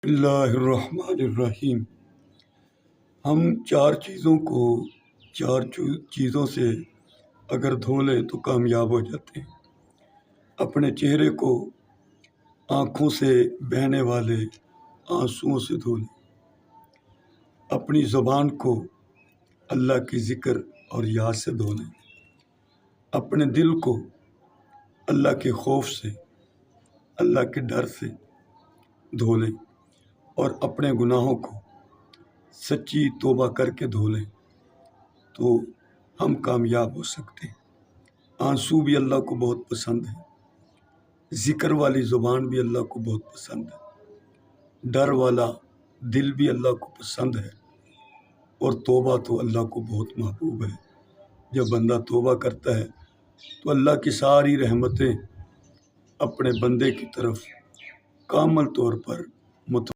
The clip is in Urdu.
اللہ الرحمن الرحیم۔ ہم چار چیزوں سے اگر دھو لیں تو کامیاب ہو جاتے ہیں۔ اپنے چہرے کو آنکھوں سے بہنے والے آنسوؤں سے دھو لیں، اپنی زبان کو اللہ کی ذکر اور یاد سے دھو لیں، اپنے دل کو اللہ کے خوف سے، اللہ کے ڈر سے دھو لیں، اور اپنے گناہوں کو سچی توبہ کر کے دھو لیں تو ہم کامیاب ہو سکتے ہیں۔ آنسو بھی اللہ کو بہت پسند ہے، ذکر والی زبان بھی اللہ کو بہت پسند ہے، ڈر والا دل بھی اللہ کو پسند ہے، اور توبہ تو اللہ کو بہت محبوب ہے۔ جب بندہ توبہ کرتا ہے تو اللہ کی ساری رحمتیں اپنے بندے کی طرف کامل طور پر